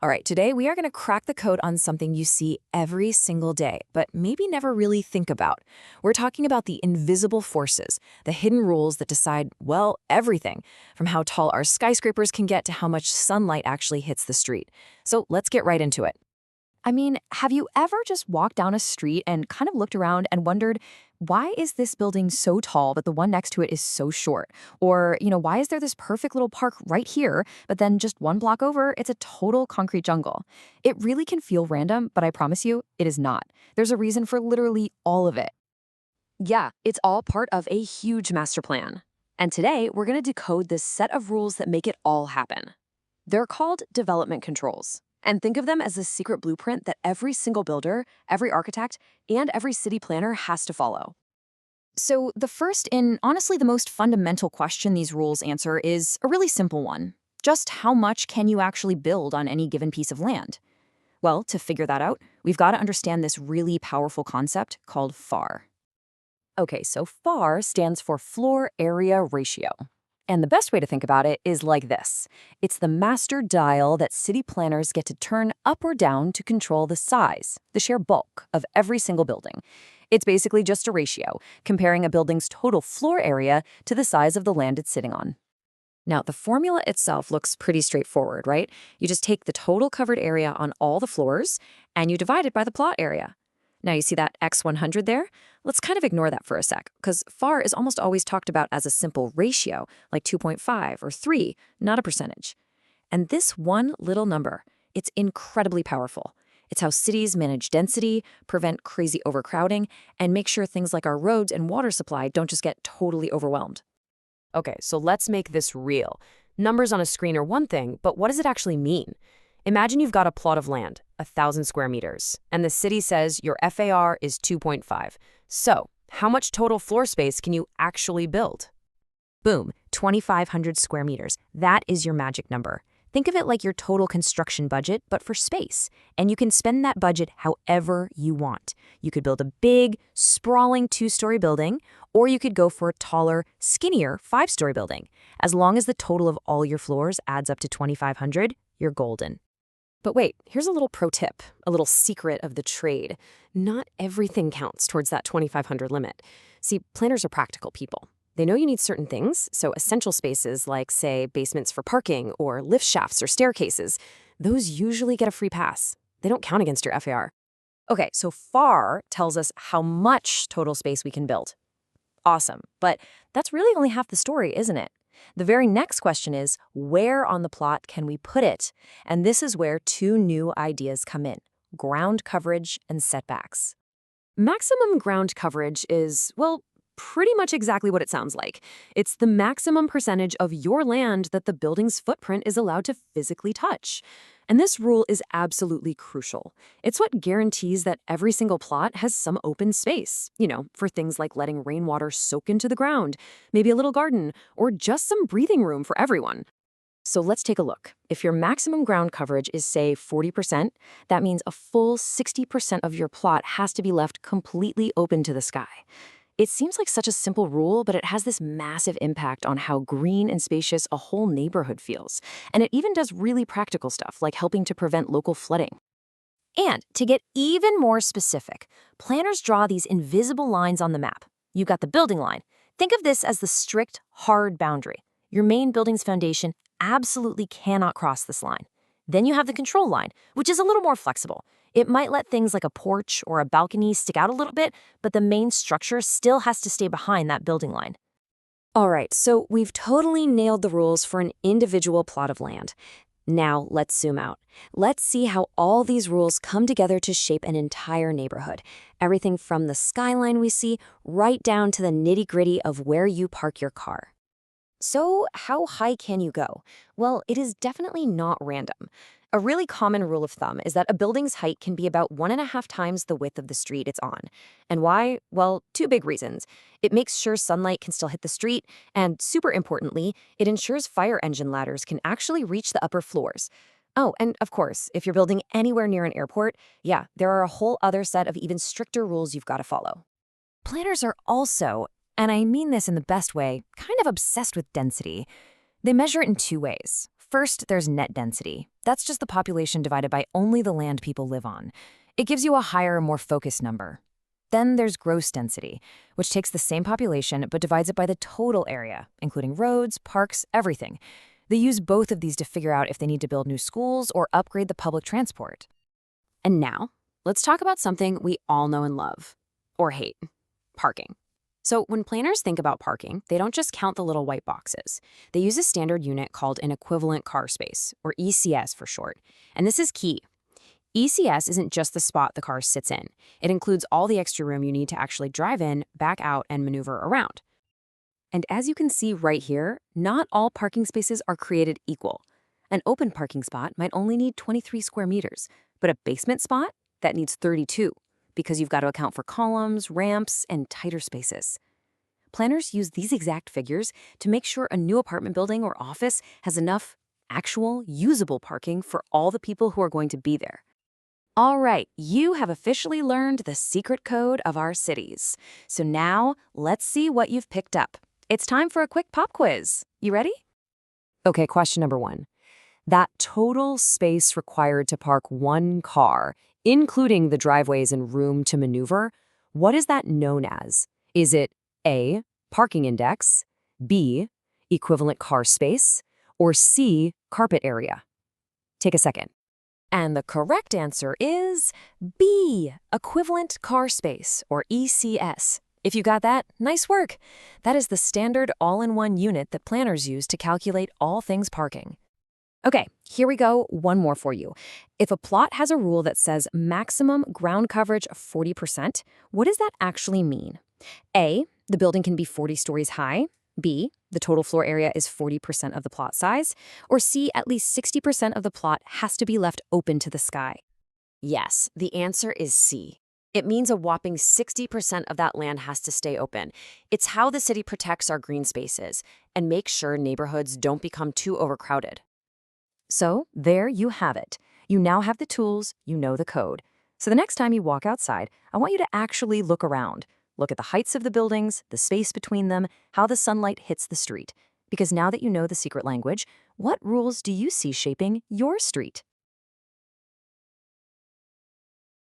All right, today we are going to crack the code on something you see every single day, but maybe never really think about. We're talking about the invisible forces, the hidden rules that decide, well, everything, from how tall our skyscrapers can get to how much sunlight actually hits the street. So let's get right into it. I mean, have you ever just walked down a street and kind of looked around and wondered, why is this building so tall, but the one next to it is so short? Or, why is there this perfect little park right here, but then just one block over, it's a total concrete jungle? It really can feel random, but I promise you, it is not. There's a reason for literally all of it. Yeah, it's all part of a huge master plan. And today, we're going to decode this set of rules that make it all happen. They're called development controls. And think of them as a secret blueprint that every single builder, every architect, and every city planner has to follow. So the first and honestly the most fundamental question these rules answer is a really simple one. Just how much can you actually build on any given piece of land? Well, to figure that out, we've got to understand this really powerful concept called FAR. Okay, so FAR stands for floor area ratio. And the best way to think about it is like this. It's the master dial that city planners get to turn up or down to control the size, the sheer bulk, of every single building. It's basically just a ratio, comparing a building's total floor area to the size of the land it's sitting on. Now, the formula itself looks pretty straightforward, right? You just take the total covered area on all the floors, and you divide it by the plot area. Now, you see that X100 there? Let's kind of ignore that for a sec, because FAR is almost always talked about as a simple ratio, like 2.5 or 3, not a percentage. And this one little number, it's incredibly powerful. It's how cities manage density, prevent crazy overcrowding, and make sure things like our roads and water supply don't just get totally overwhelmed. Okay, so let's make this real. Numbers on a screen are one thing, but what does it actually mean? Imagine you've got a plot of land, 1,000 square meters, and the city says your FAR is 2.5. So, how much total floor space can you actually build? Boom, 2,500 square meters. That is your magic number. Think of it like your total construction budget, but for space. And you can spend that budget however you want. You could build a big, sprawling 2-story building, or you could go for a taller, skinnier 5-story building. As long as the total of all your floors adds up to 2,500, you're golden. But wait, here's a little pro tip, a little secret of the trade. Not everything counts towards that 2,500 limit. See, planners are practical people. They know you need certain things, so essential spaces like, say, basements for parking or lift shafts or staircases, those usually get a free pass. They don't count against your FAR. Okay, so FAR tells us how much total space we can build. Awesome, but that's really only half the story, isn't it? The very next question is, where on the plot can we put it? And this is where two new ideas come in: ground coverage and setbacks. Maximum ground coverage is, well, pretty much exactly what it sounds like. It's the maximum percentage of your land that the building's footprint is allowed to physically touch. And this rule is absolutely crucial. It's what guarantees that every single plot has some open space, for things like letting rainwater soak into the ground, maybe a little garden, or just some breathing room for everyone. So let's take a look. If your maximum ground coverage is, say, 40%, that means a full 60% of your plot has to be left completely open to the sky. It seems like such a simple rule, but it has this massive impact on how green and spacious a whole neighborhood feels. And it even does really practical stuff, like helping to prevent local flooding. And to get even more specific, planners draw these invisible lines on the map. You've got the building line. Think of this as the strict, hard boundary. Your main building's foundation absolutely cannot cross this line. Then you have the control line, which is a little more flexible. It might let things like a porch or a balcony stick out a little bit, but the main structure still has to stay behind that building line. All right, so we've totally nailed the rules for an individual plot of land. Now let's zoom out. Let's see how all these rules come together to shape an entire neighborhood. Everything from the skyline we see right down to the nitty-gritty of where you park your car. So how high can you go? Well, it is definitely not random. A really common rule of thumb is that a building's height can be about 1.5 times the width of the street it's on. And why? Well, two big reasons. It makes sure sunlight can still hit the street, and super importantly, it ensures fire engine ladders can actually reach the upper floors. Oh, and of course, if you're building anywhere near an airport, yeah, there are a whole other set of even stricter rules you've got to follow. Planners are also, and I mean this in the best way, kind of obsessed with density. They measure it in two ways. First, there's net density. That's just the population divided by only the land people live on. It gives you a higher, more focused number. Then there's gross density, which takes the same population but divides it by the total area, including roads, parks, everything. They use both of these to figure out if they need to build new schools or upgrade the public transport. And now, let's talk about something we all know and love, or hate, parking. So when planners think about parking, they don't just count the little white boxes. They use a standard unit called an equivalent car space, or ECS for short. And this is key. ECS isn't just the spot the car sits in. It includes all the extra room you need to actually drive in, back out, and maneuver around. And as you can see right here, not all parking spaces are created equal. An open parking spot might only need 23 square meters, but a basement spot, that needs 32, because you've got to account for columns, ramps, and tighter spaces. Planners use these exact figures to make sure a new apartment building or office has enough actual, usable parking for all the people who are going to be there. All right, you have officially learned the secret code of our cities. So now, let's see what you've picked up. It's time for a quick pop quiz. You ready? Okay, question number 1. That total space required to park one car, including the driveways and room to maneuver, what is that known as? Is it A, parking index, B, equivalent car space, or C, carpet area? Take a second. And the correct answer is B, equivalent car space, or ECS. If you got that, nice work. That is the standard all-in-one unit that planners use to calculate all things parking. Okay, here we go, one more for you. If a plot has a rule that says maximum ground coverage of 40%, what does that actually mean? A, the building can be 40 stories high. B, the total floor area is 40% of the plot size. Or C, at least 60% of the plot has to be left open to the sky. Yes, the answer is C. It means a whopping 60% of that land has to stay open. It's how the city protects our green spaces and makes sure neighborhoods don't become too overcrowded. So there you have it. You now have the tools, you know the code. So the next time you walk outside, I want you to actually look around. Look at the heights of the buildings, the space between them, how the sunlight hits the street. Because now that you know the secret language, what rules do you see shaping your street?